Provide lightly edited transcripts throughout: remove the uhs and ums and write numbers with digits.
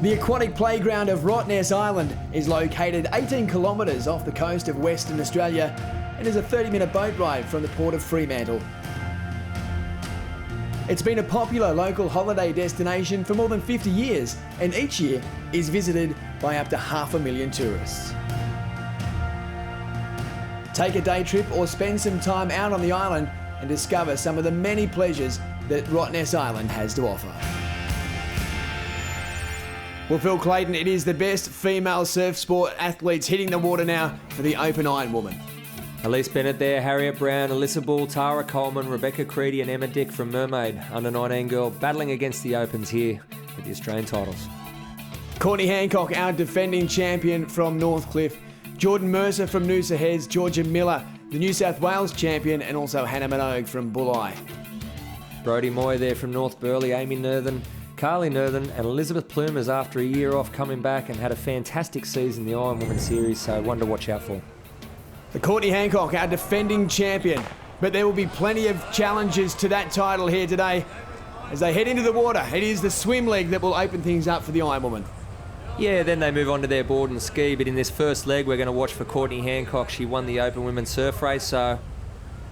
The aquatic playground of Rottnest Island is located 18 kilometres off the coast of Western Australia and is a 30-minute boat ride from the port of Fremantle. It's been a popular local holiday destination for more than 50 years and each year is visited by up to 500,000 tourists. Take a day trip or spend some time out on the island and discover some of the many pleasures that Rottnest Island has to offer. Well, Phil Clayton, it is the best female surf sport athletes hitting the water now for the Open Ironwoman. Elise Bennett there, Harriet Brown, Alyssa Bull, Tara Coleman, Rebecca Creedy and Emma Dick from Mermaid, under-19 girl, battling against the Opens here with the Australian titles. Courtney Hancock, our defending champion from Northcliffe. Jordan Mercer from Noosa Heads, Georgia Miller, the New South Wales champion, and also Hannah Minogue from Bulli. Brodie Moy there from North Burleigh, Amy Nerthen, Carly Nerthen and Elizabeth Plumers after a year off coming back and had a fantastic season in the Ironwoman series, so one to watch out for. The Courtney Hancock, our defending champion, but there will be plenty of challenges to that title here today. As they head into the water, it is the swim leg that will open things up for the Ironwoman. Yeah, then they move on to their board and ski, but in this first leg we're going to watch for Courtney Hancock. She won the Open Women's Surf Race, so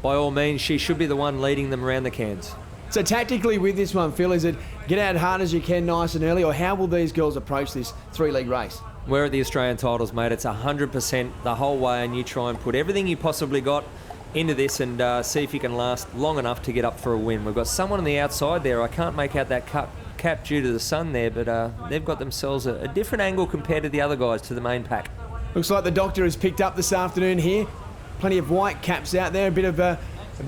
by all means she should be the one leading them around the Cairns. So tactically with this one, Phil, is it get out hard as you can nice and early, or how will these girls approach this three-leg race? We're at the Australian titles, mate. It's 100% the whole way, and you try and put everything you possibly got into this and see if you can last long enough to get up for a win. We've got someone on the outside there. I can't make out that cap due to the sun there, but they've got themselves a different angle compared to the other guys, to the main pack. Looks like the doctor has picked up this afternoon here. Plenty of white caps out there, a bit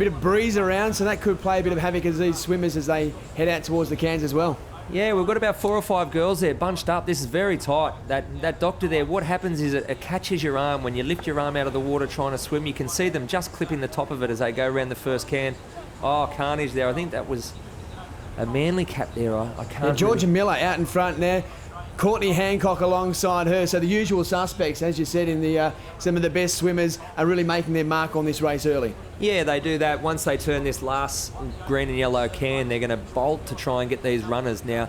of breeze around, so that could play a bit of havoc as these swimmers as they head out towards the Cairns as well. Yeah, we've got about 4 or 5 girls there bunched up. This is very tight. That doctor there, what happens is it catches your arm. When you lift your arm out of the water trying to swim, you can see them just clipping the top of it as they go around the first can. Oh, carnage there. I think that was a Manly cap there. I can't. And Georgia Miller out in front there. Courtney Hancock alongside her. So the usual suspects, as you said, in the some of the best swimmers are really making their mark on this race early. Yeah, they do that. Once they turn this last green and yellow can, they're going to bolt to try and get these runners. Now,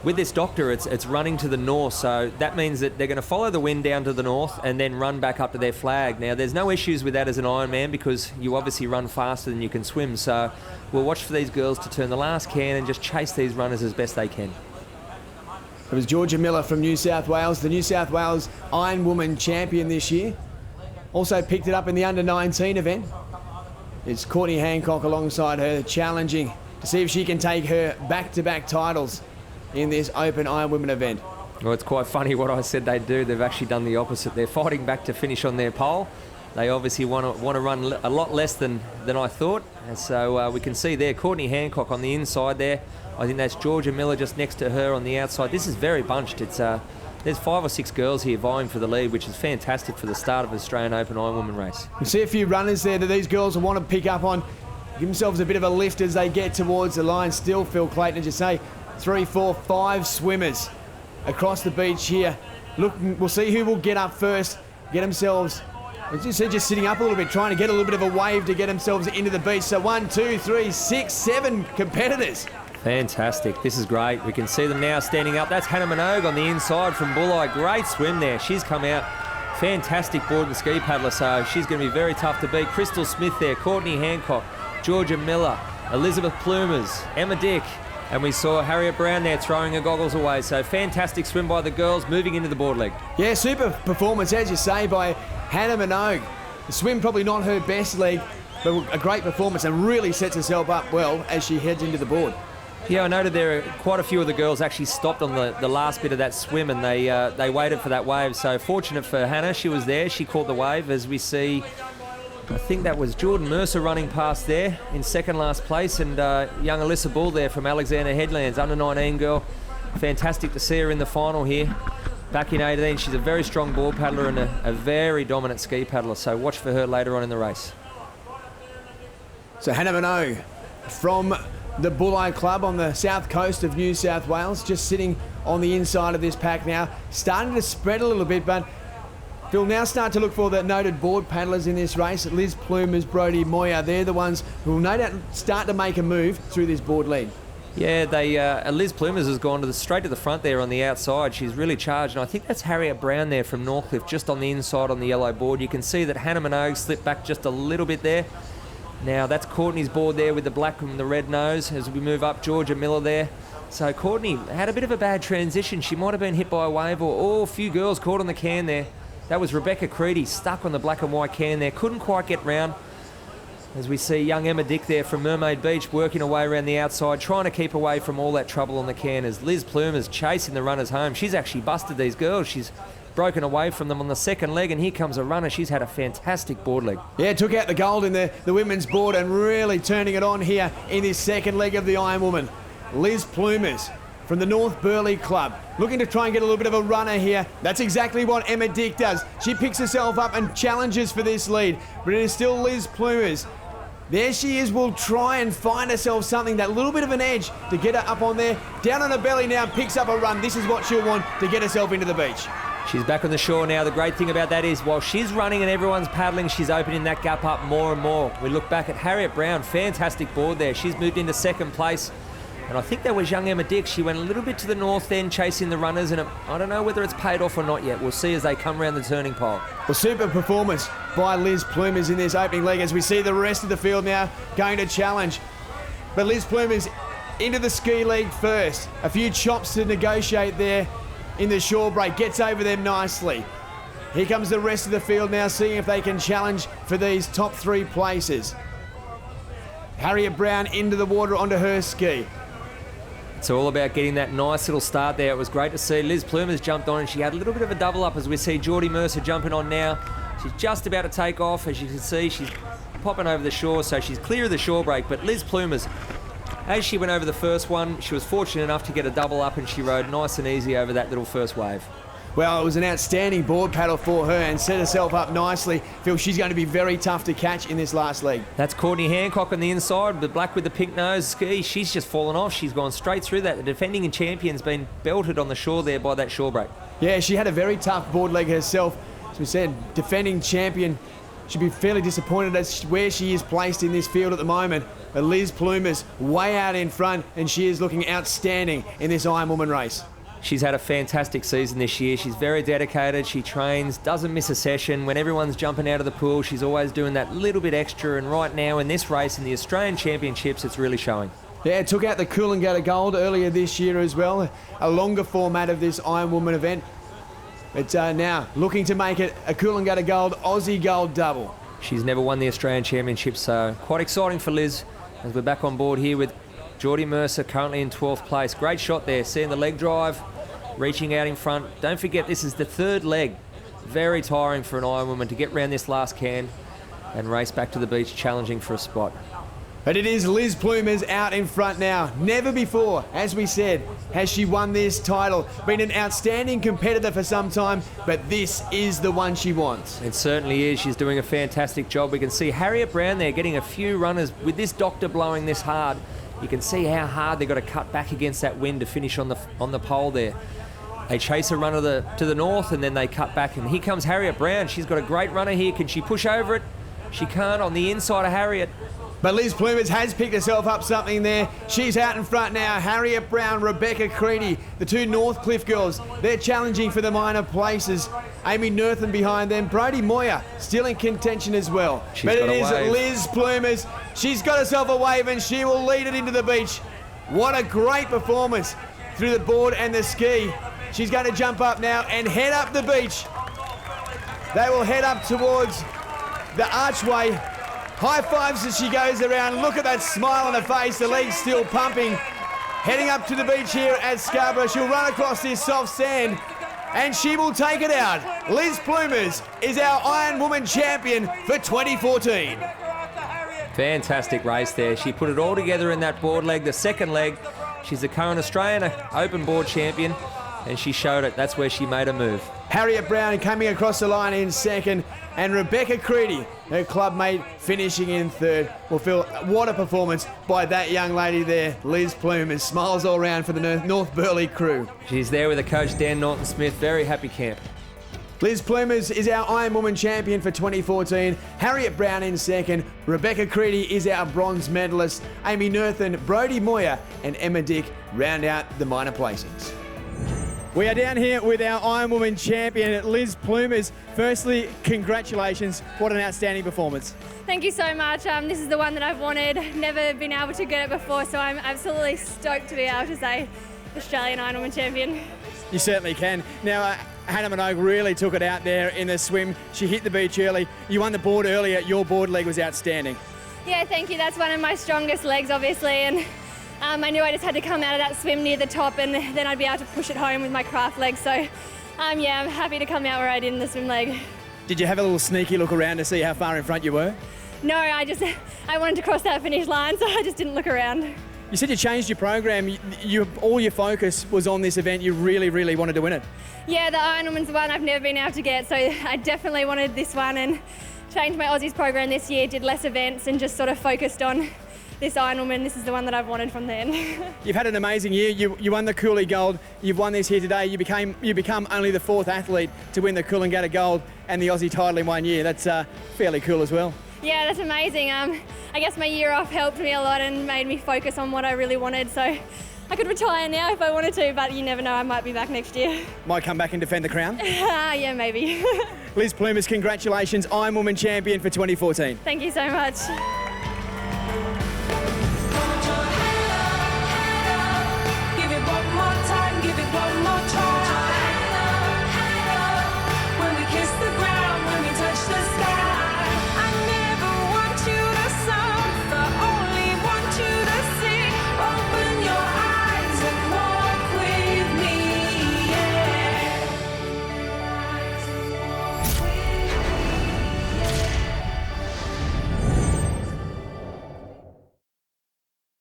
with this doctor, it's running to the north, so that means that they're going to follow the wind down to the north and then run back up to their flag. Now, there's no issues with that as an Ironman because you obviously run faster than you can swim, so we'll watch for these girls to turn the last can and just chase these runners as best they can. It was Georgia Miller from New South Wales, the New South Wales Ironwoman champion this year. Also picked it up in the under-19 event. It's Courtney Hancock alongside her, challenging to see if she can take her back-to-back titles in this Open Ironwoman event. Well, it's quite funny what I said they'd do. They've actually done the opposite. They're fighting back to finish on their pole. They obviously want to run a lot less than I thought. And so we can see there Courtney Hancock on the inside there. I think that's Georgia Miller just next to her on the outside. This is very bunched. There's 5 or 6 girls here vying for the lead, which is fantastic for the start of the Australian Open Ironwoman race. You see a few runners there that these girls will want to pick up on, give themselves a bit of a lift as they get towards the line. Still, Phil Clayton, as you say, 3, 4, 5 swimmers across the beach here. Look, we'll see who will get up first, get themselves, as you see, just sitting up a little bit, trying to get a little bit of a wave to get themselves into the beach. So 1, 2, 3, 6, 7 competitors. Fantastic. This is great. We can see them now standing up. That's Hannah Minogue on the inside from Bulli. Great swim there. She's come out. Fantastic board and ski paddler, so she's going to be very tough to beat. Crystal Smith there, Courtney Hancock, Georgia Miller, Elizabeth Plumers, Emma Dick, and we saw Harriet Brown there throwing her goggles away. So fantastic swim by the girls, moving into the board leg. Yeah, super performance, as you say, by Hannah Minogue. The swim probably not her best leg, but a great performance and really sets herself up well as she heads into the board. Yeah, I noted there are quite a few of the girls actually stopped on the last bit of that swim and they waited for that wave. So fortunate for Hannah, she was there. She caught the wave as we see, I think that was Jordan Mercer running past there in second last place, and young Alyssa Bull there from Alexander Headlands, under-19 girl. Fantastic to see her in the final here. Back in 18, she's a very strong board paddler and a very dominant ski paddler, so watch for her later on in the race. So Hannah Minogue from the Bulli Club on the south coast of New South Wales, just sitting on the inside of this pack now, starting to spread a little bit, but we'll now start to look for the noted board paddlers in this race. Liz Plumers, Brodie Moya, they're the ones who will no doubt start to make a move through this board lead. Yeah, Liz Plumers has gone straight to the front there on the outside. She's really charged, and I think that's Harriet Brown there from Northcliffe, just on the inside on the yellow board. You can see that Hannah Minogue slipped back just a little bit there. Now, that's Courtney's board there with the black and the red nose as we move up. Georgia Miller there. So Courtney had a bit of a bad transition. She might have been hit by a wave, or a few girls caught on the can there. That was Rebecca Creedy stuck on the black and white can there. Couldn't quite get round. As we see young Emma Dick there from Mermaid Beach working away around the outside, trying to keep away from all that trouble on the can as Liz Plumers chasing the runners home. She's actually busted these girls. She's broken away from them on the second leg, and here comes a runner. She's had a fantastic board leg. Yeah, took out the gold in the women's board and really turning it on here in this second leg of the Ironwoman. Liz Plumers from the North Burleigh Club, looking to try and get a little bit of a runner here. That's exactly what Emma Dick does. She picks herself up and challenges for this lead, but it is still Liz Plumers. There she is, will try and find herself something, that little bit of an edge to get her up on there. Down on her belly now, picks up a run. This is what she'll want to get herself into the beach. She's back on the shore now. The great thing about that is while she's running and everyone's paddling, she's opening that gap up more and more. We look back at Harriet Brown, fantastic board there. She's moved into second place. And I think that was young Emma Dick. She went a little bit to the north end chasing the runners, and I don't know whether it's paid off or not yet. We'll see as they come around the turning pole. Well, super performance by Liz Plumers in this opening leg as we see the rest of the field now going to challenge. But Liz Plumers into the ski league first. A few chops to negotiate there in the shore break. Gets over them nicely. Here comes the rest of the field now, seeing if they can challenge for these top three places. Harriet Brown into the water onto her ski. It's all about getting that nice little start there. It was great to see. Liz Plumers jumped on and she had a little bit of a double up as we see Geordie Mercer jumping on now. She's just about to take off. As you can see, she's popping over the shore, so she's clear of the shore break. But Liz Plumers, as she went over the first one, she was fortunate enough to get a double up and she rode nice and easy over that little first wave. Well, it was an outstanding board paddle for her and set herself up nicely. Feel she's going to be very tough to catch in this last leg. That's Courtney Hancock on the inside, the black with the pink nose ski. She's just fallen off. She's gone straight through that. The defending champion's been belted on the shore there by that shore break. Yeah, she had a very tough board leg herself. As we said, defending champion should be fairly disappointed as where she is placed in this field at the moment. But Liz Plumers way out in front, and she is looking outstanding in this Ironwoman race. She's had a fantastic season this year. She's very dedicated. She trains, doesn't miss a session. When everyone's jumping out of the pool, she's always doing that little bit extra. And right now in this race, in the Australian Championships, it's really showing. Yeah, took out the Coolangatta Gold earlier this year as well. A longer format of this Ironwoman event. But now looking to make it a Coolangatta Gold, Aussie Gold double. She's never won the Australian Championships, so quite exciting for Liz as we're back on board here with Geordie Mercer currently in 12th place. Great shot there, seeing the leg drive, reaching out in front. Don't forget, this is the third leg. Very tiring for an Ironwoman to get round this last can and race back to the beach challenging for a spot. But it is Liz Plumers out in front now. Never before, as we said, has she won this title. Been an outstanding competitor for some time, but this is the one she wants. It certainly is. She's doing a fantastic job. We can see Harriet Brown there getting a few runners with this doctor blowing this hard. You can see how hard they've got to cut back against that wind to finish on the pole there. They chase a runner to the north and then they cut back. And here comes Harriet Brown. She's got a great runner here. Can she push over it? She can't on the inside of Harriet. But Liz Plumers has picked herself up something there. She's out in front now. Harriet Brown, Rebecca Creedy, the two Northcliffe girls. They're challenging for the minor places. Amy Nerthen behind them. Brodie Moyer still in contention as well. But it is Liz Plumers. She's got herself a wave and she will lead it into the beach. What a great performance through the board and the ski. She's going to jump up now and head up the beach. They will head up towards the archway. High fives as she goes around. Look at that smile on her face. The legs still pumping. Heading up to the beach here at Scarborough. She'll run across this soft sand and she will take it out. Liz Plumers is our Ironwoman champion for 2014. Fantastic race there. She put it all together in that board leg. The second leg, she's the current Australian Open Board champion, and she showed it. That's where she made a move. Harriet Brown coming across the line in second, and Rebecca Creedy, her club mate, finishing in third. Well, Phil, what a performance by that young lady there, Liz Plumers. Smiles all round for the North Burleigh crew. She's there with the coach, Dan Norton-Smith. Very happy camp. Liz Plumers is our Ironwoman champion for 2014. Harriet Brown in second. Rebecca Creedy is our bronze medalist. Amy Nerthen, Brodie Moyer and Emma Dick round out the minor placings. We are down here with our Ironwoman champion, Liz Plumers. Firstly, congratulations. What an outstanding performance. Thank you so much. This is the one that I've wanted. Never been able to get it before, so I'm absolutely stoked to be able to say Australian Ironwoman champion. You certainly can. Now, Hannah Minogue really took it out there in the swim. She hit the beach early. You won the board earlier. Your board leg was outstanding. Yeah, thank you. That's one of my strongest legs, obviously, and I knew I just had to come out of that swim near the top and then I'd be able to push it home with my craft leg. So, yeah, I'm happy to come out where I did in the swim leg. Did you have a little sneaky look around to see how far in front you were? No, I wanted to cross that finish line, so I just didn't look around. You said you changed your program. All your focus was on this event. You really, really wanted to win it. Yeah, the Ironwoman's one I've never been able to get, so I definitely wanted this one and changed my Aussies program this year, did less events and just sort of focused on this Ironwoman. This is the one that I've wanted from then. You've had an amazing year. You won the Cooley Gold. You've won this here today. You become only the 4th athlete to win the Coolangatta Gold and the Aussie title in 1 year. That's fairly cool as well. Yeah, that's amazing. I guess my year off helped me a lot and made me focus on what I really wanted. So I could retire now if I wanted to, but you never know, I might be back next year. Might come back and defend the crown? Yeah, maybe. Liz Plumers, congratulations, Ironwoman champion for 2014. Thank you so much.